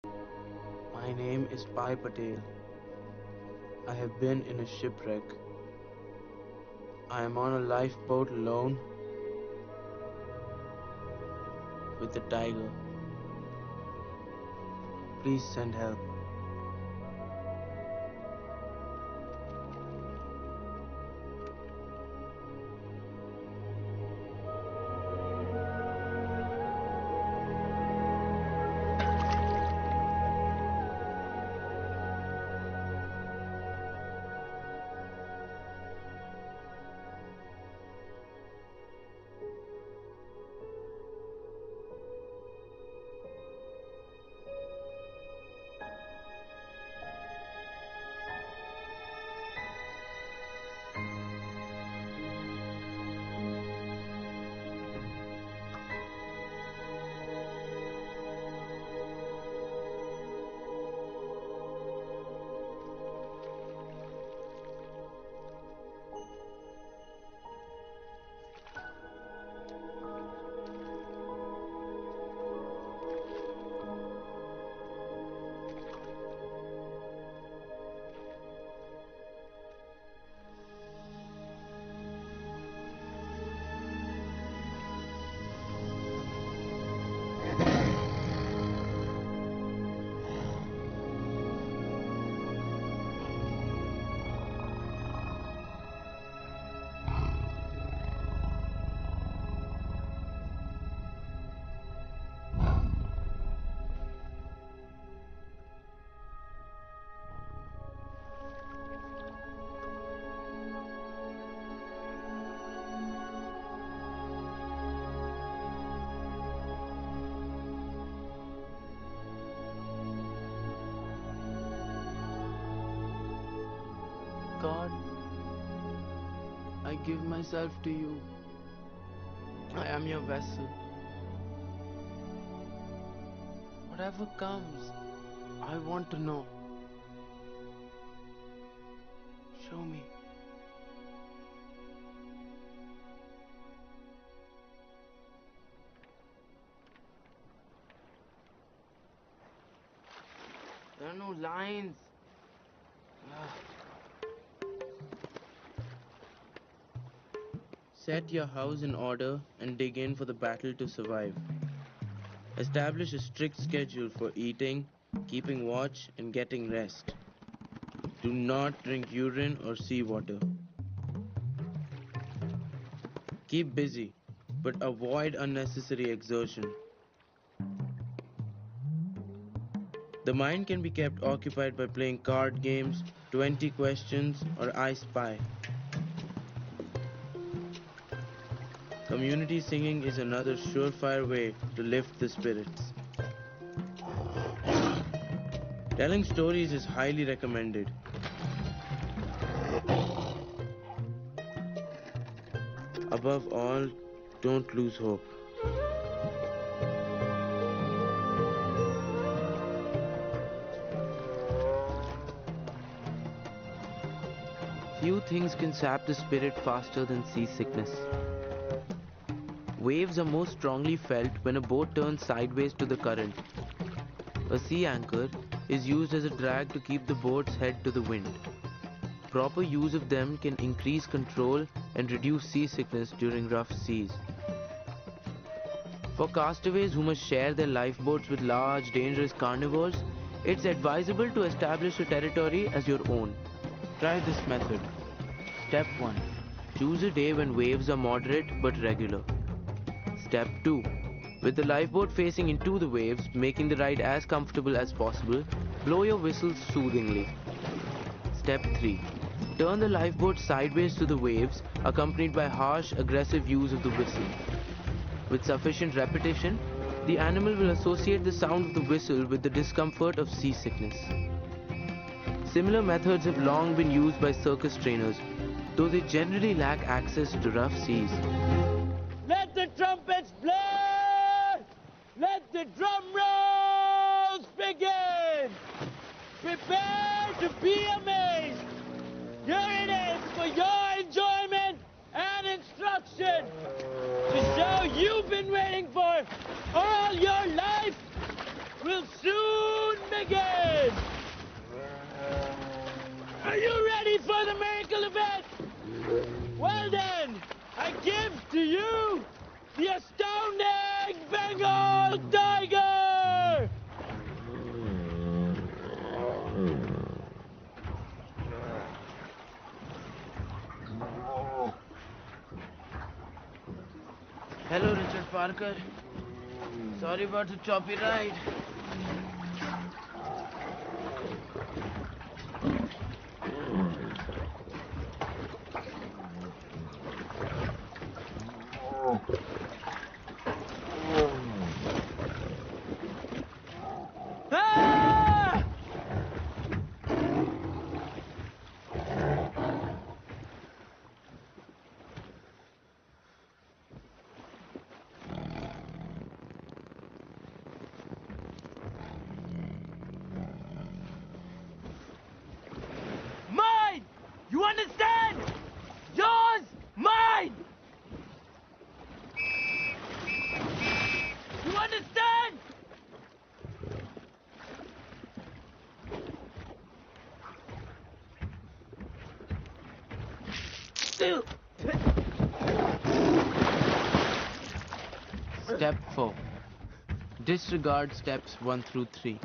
My name is Pai Patel. I have been in a shipwreck. I am on a lifeboat alone with the tiger. Please send help. God, I give myself to you. I am your vessel. Whatever comes, I want to know. Show me. There are no lines. Ah. Set your house in order and dig in for the battle to survive. Establish a strict schedule for eating, keeping watch, and getting rest. Do not drink urine or seawater. Keep busy, but avoid unnecessary exertion. The mind can be kept occupied by playing card games, 20 questions, or I Spy. Community singing is another surefire way to lift the spirits. Telling stories is highly recommended. Above all, don't lose hope. Few things can sap the spirit faster than seasickness. Waves are most strongly felt when a boat turns sideways to the current. A sea anchor is used as a drag to keep the boat's head to the wind. Proper use of them can increase control and reduce seasickness during rough seas. For castaways who must share their lifeboats with large, dangerous carnivores, it's advisable to establish a territory as your own. Try this method. Step 1. Choose a day when waves are moderate but regular. Step 2. With the lifeboat facing into the waves, making the ride as comfortable as possible, blow your whistle soothingly. Step 3. Turn the lifeboat sideways to the waves, accompanied by harsh, aggressive use of the whistle. With sufficient repetition, the animal will associate the sound of the whistle with the discomfort of seasickness. Similar methods have long been used by circus trainers, though they generally lack access to rough seas. Let the trumpets blow! Let the drum rolls begin! Prepare to be amazed! Here it is for your enjoyment and instruction! The show you've been waiting for all your life will soon to you, the astounding Bengal Tiger! Hello, Richard Parker. Sorry about the choppy ride. Ah! Mine! You understand? Yours, mine! You understand? Step 4. Disregard steps 1 through 3.